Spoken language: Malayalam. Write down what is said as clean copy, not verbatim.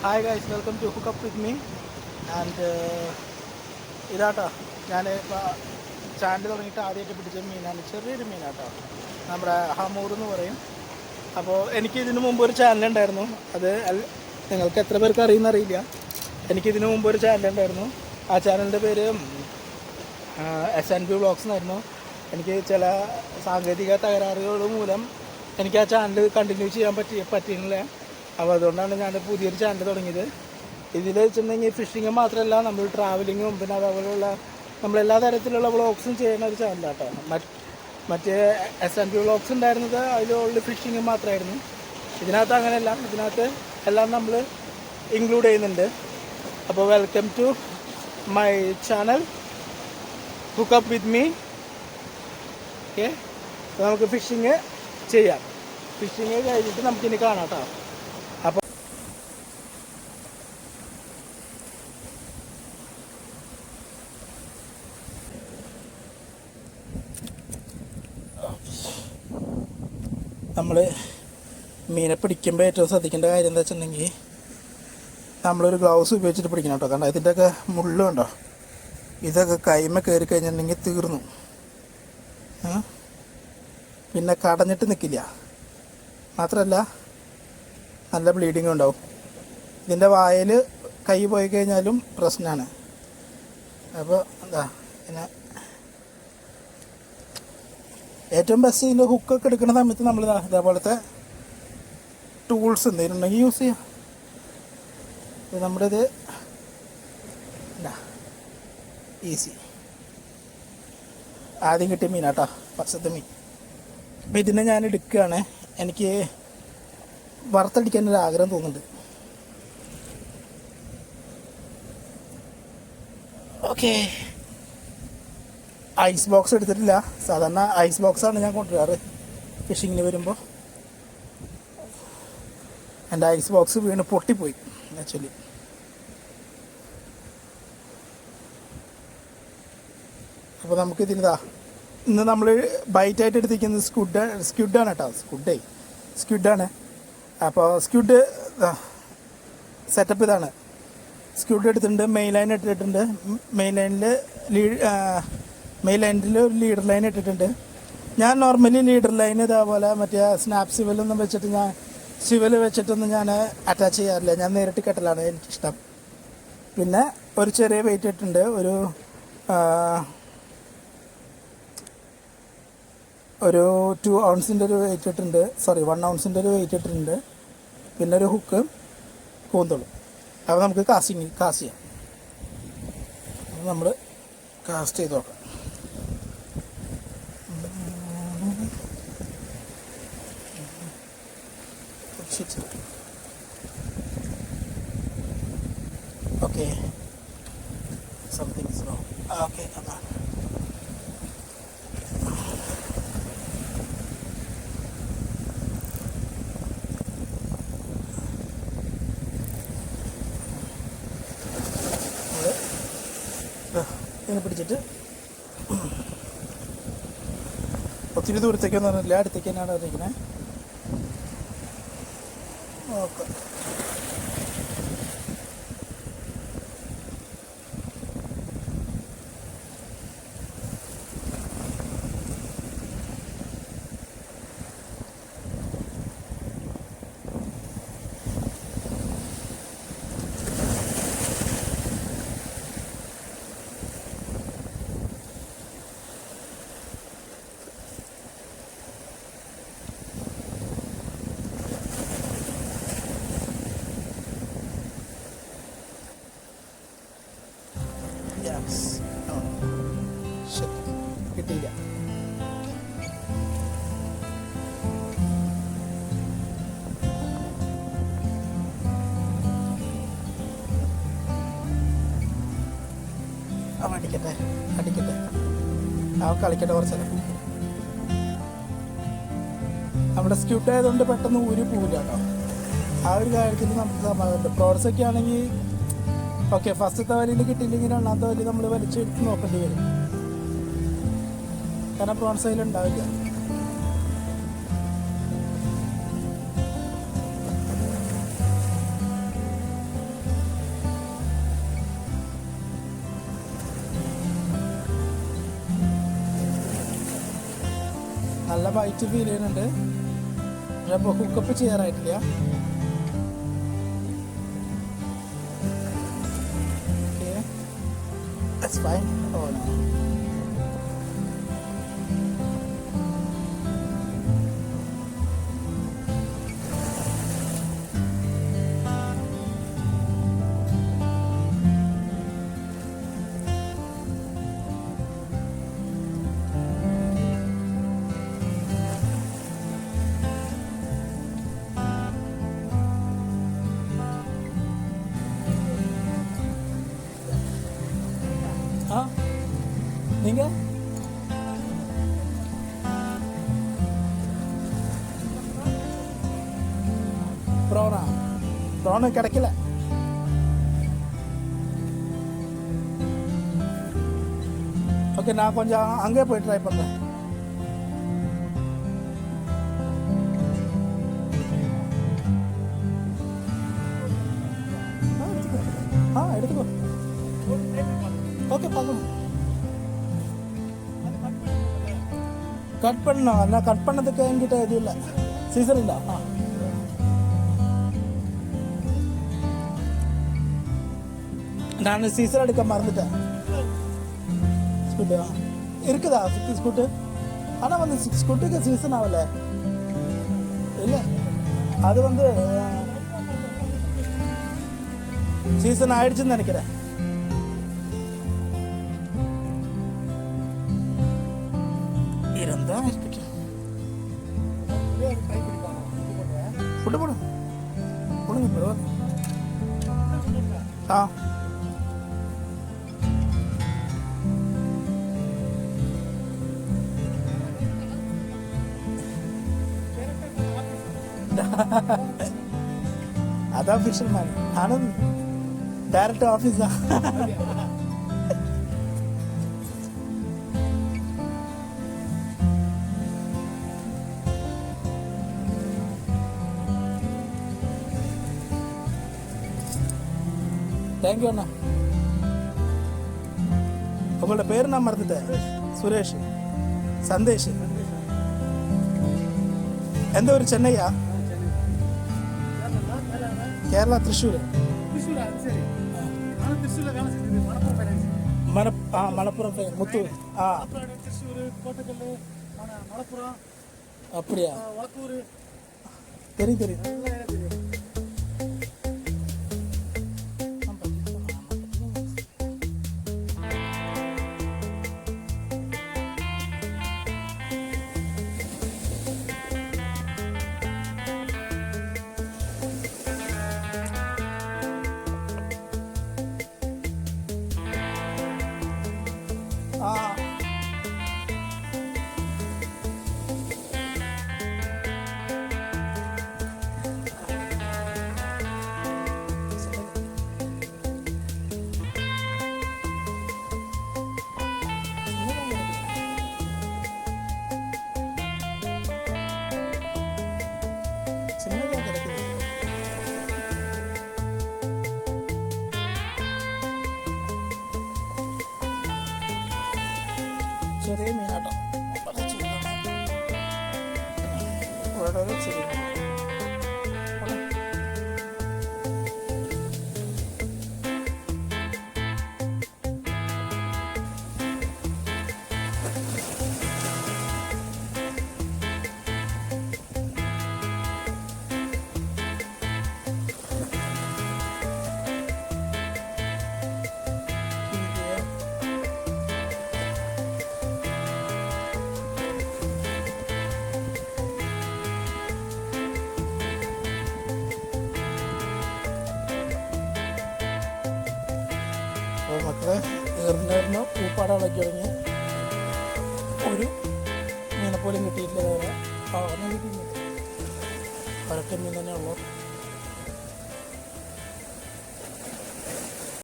Hi guys, welcome to hook up with me. And ഇതാട്ടോ ഞാൻ ഇപ്പോൾ ചാനൽ തുടങ്ങിയിട്ട് ആദ്യമായിട്ട് പിടിച്ച മീനാണ്. ചെറിയൊരു മീനാട്ടോ, നമ്മുടെ ഹമൂർ എന്ന് പറയും. അപ്പോൾ എനിക്ക് ഇതിനു മുമ്പ് ഒരു ചാനലുണ്ടായിരുന്നു. അത് നിങ്ങൾക്ക് എത്ര പേർക്ക് അറിയുന്നറിയില്ല. എനിക്കിതിനു മുമ്പ് ഒരു ചാനലുണ്ടായിരുന്നു. ആ ചാനലിൻ്റെ പേര് SNB വ്ളോഗ്സ് എന്നായിരുന്നു. എനിക്ക് ചില സാങ്കേതിക തകരാറുകൾ മൂലം എനിക്ക് ആ ചാനൽ കണ്ടിന്യൂ ചെയ്യാൻ പറ്റിയില്ല. അപ്പോൾ അതുകൊണ്ടാണ് ഞാൻ പുതിയൊരു ചാനൽ തുടങ്ങിയത്. ഇതിൽ വെച്ചിട്ടുണ്ടെങ്കിൽ ഫിഷിങ് മാത്രമല്ല, നമ്മൾ ട്രാവലിങ്ങും പിന്നെ അതേപോലെയുള്ള നമ്മളെല്ലാ തരത്തിലുള്ള വ്ളോഗ്സും ചെയ്യുന്ന ഒരു ചാനലാട്ടോ. മറ്റേ SNB വ്ളോഗ്സ് ഉണ്ടായിരുന്നത് അതിൽ ഓൺലി ഫിഷിങ് മാത്രമായിരുന്നു. ഇതിനകത്ത് അങ്ങനെയല്ല, ഇതിനകത്ത് എല്ലാം നമ്മൾ ഇൻക്ലൂഡ് ചെയ്യുന്നുണ്ട്. അപ്പോൾ welcome to my channel hook up with me. Okay, നമുക്ക് ഫിഷിങ് ചെയ്യാം. ഫിഷിങ് കഴിഞ്ഞിട്ട് നമുക്കിനി കാണാം കേട്ടോ. അപ്പോൾ നമ്മൾ മീനെ പിടിക്കുമ്പോൾ ഏറ്റവും ശ്രദ്ധിക്കേണ്ട കാര്യം എന്താ വെച്ചിട്ടുണ്ടെങ്കിൽ, നമ്മളൊരു ഗ്ലൗസ് ഉപയോഗിച്ചിട്ട് പിടിക്കണം കേട്ടോ. കാരണം ഇതിൻ്റെയൊക്കെ മുള്ളുണ്ടോ, ഇതൊക്കെ കൈമ കയറി കഴിഞ്ഞിട്ടുണ്ടെങ്കിൽ തീർന്നു. പിന്നെ കടഞ്ഞിട്ട് നിൽക്കില്ല. മാത്രമല്ല നല്ല ബ്ലീഡിങ് ഉണ്ടാവും. ഇതിൻ്റെ വായിൽ കൈ പോയി കഴിഞ്ഞാലും പ്രശ്നമാണ്. അപ്പോൾ എന്താ പിന്നെ ഏറ്റവും ബെസ്റ്റ് ഇതിൻ്റെ ഹുക്കൊക്കെ എടുക്കുന്ന സമയത്ത് നമ്മൾ ഇതേപോലത്തെ ടൂൾസ് എന്തെങ്കിലും ഉണ്ടെങ്കിൽ യൂസ് ചെയ്യാം. ഇത് നമ്മുടെ ഇത് ഈസി. ആദ്യം കിട്ടിയ മീനാട്ടോ, ഫസ്റ്റത്തെ മീൻ. അപ്പോൾ ഇതിനെ ഞാൻ എടുക്കുകയാണ്. എനിക്ക് വറുത്തടിക്കാനൊരു ആഗ്രഹം തോന്നുന്നുണ്ട്. ഓക്കെ, ഐസ് ബോക്സ് എടുത്തിട്ടില്ല. സാധാരണ ഐസ് ബോക്സാണ് ഞാൻ കൊണ്ടുവരാറ് ഫിഷിങ്ങിന് വരുമ്പോൾ. എൻ്റെ ഐസ് ബോക്സ് വീണ് പൊട്ടിപ്പോയി ആക്ച്വലി. അപ്പോൾ നമുക്കിതിനിതാ ഇന്ന് നമ്മൾ ബൈറ്റായിട്ട് എടുത്തിരിക്കുന്നത് സ്ക്വിഡാണ് കേട്ടോ. സ്ക്വിഡാണ്. അപ്പോൾ സ്ക്വിഡ് സെറ്റപ്പ് ഇതാണ്. സ്ക്വിഡ് എടുത്തിട്ടുണ്ട്, മെയിൻ ലൈൻ ഇട്ടിട്ടുണ്ട്. മെയിൻ ലൈനിൽ ഒരു ലീഡർ ലൈൻ ഇട്ടിട്ടുണ്ട്. ഞാൻ നോർമലി ലീഡർ ലൈൻ ഇതേപോലെ മറ്റേ സ്നാപ്പ് സിവലൊന്നും വെച്ചിട്ട് സിവല് വെച്ചിട്ടൊന്നും ഞാൻ അറ്റാച്ച് ചെയ്യാറില്ല. ഞാൻ നേരിട്ട് കെട്ടലാണ് എനിക്കിഷ്ടം. പിന്നെ ഒരു ചെറിയ വെയിറ്റ് ഇട്ടിട്ടുണ്ട്. ഒരു 2 ounceൻ്റെ ഒരു വെയിറ്റ് ഇട്ടിട്ടുണ്ട്. 1 ounceൻ്റെ ഒരു വെയിറ്റ് ഇട്ടിട്ടുണ്ട്. പിന്നെ ഒരു ഹുക്ക്, കൂന്തളും. അപ്പോൾ നമുക്ക് കാസ്റ്റ് ചെയ്യാം. നമ്മൾ കാസ്റ്റ് ചെയ്ത് നോക്കാം. Okay, something is wrong. Okay, അതാണ്. ഇങ്ങനെ പിടിച്ചിട്ട് ഒത്തിരി ദൂരത്തേക്കൊന്നും പറഞ്ഞില്ല, അടുത്തേക്ക് തന്നെയാണ് അറിയിക്കണേ. ഓക്കെ, കിട്ടിയില്ല. അടിക്കട്ടെ കളിക്കട്ടെ കുറച്ച് നേരം. നമ്മുടെ സ്ക്യൂട്ട് ആയതുകൊണ്ട് പെട്ടെന്ന് ഊരി പോവില്ല കേട്ടോ. ആ ഒരു കാര്യത്തിൽ നമുക്ക് സമാധാനമുണ്ട്. പ്രോഡ്സൊക്കെ ആണെങ്കിൽ ഓക്കെ, ഫസ്റ്റത്തെ വലിയിൽ കിട്ടിയില്ലെങ്കിൽ രണ്ടാമത്തെ വലിയ നമ്മൾ വലിച്ചെടുത്ത് നോക്കേണ്ടി വരും. കാരണം പ്രോൺസ് അതിലുണ്ടാവില്ല. നല്ല ബൈറ്റ് ഫീൽ ചെയ്യുന്നുണ്ട്. പക്ഷെ അപ്പോൾ ഹുക്കപ്പ് ചെയ്യാറായിട്ടില്ല. Okay, that's fine. Oh no. ஆ நீங்கள் ப்ரௌனு கிடைக்கல. ஓகே, நான் கொஞ்சம் அங்கே போய் ட்ரை பண்ணுறேன். எடுத்துக்கோ. ஓகே, பார்க்கணும். கட் பண்ணோம். நான் கட் பண்ணதுக்கு என்கிட்ட எதுவும் இல்லை, சீசன் இல்லை. நான் சீசன் எடுக்க மறந்துட்டேன். ஸ்கூட்டு இருக்குதா? 6 ஸ்கூட்டு. ஆனால் வந்து 6 ஸ்கூட்டுக்கு சீசன் ஆகலை. இல்லை, அது வந்து சீசன் ஆயிடுச்சுன்னு நினைக்கிறேன். இருந்தால் ஃபுட்டு போடும் போடுங்க பரவாயில்ல. ஆ அதான் ஃபிஷர் மேன். நானும் டைரக்ட் ஆஃபீஸ் தான். தேங்க்யூ அண்ணா. உங்களோட பேர் நான் மறந்துட்டேன். சுரேஷ், சந்தேஷ். எந்த ஊர்? சென்னையா? கேரளா, திருச்சூர். மலப்புரம் முத்து. அப்படியா? தெரியும் தெரியும். ചെറിയ മീനാട്ടോ. വളരെ ചെറിയ. അപ്പോൾ മക്കളെ ഏറിനേറിന് പൂപ്പാടകളൊക്കെ തുടങ്ങി. ഒരു മീനെപ്പോലും കിട്ടിയിട്ടില്ല. വേറെ കിട്ടിയില്ല. പരക്ക മീൻ തന്നെ ഉള്ളൂ.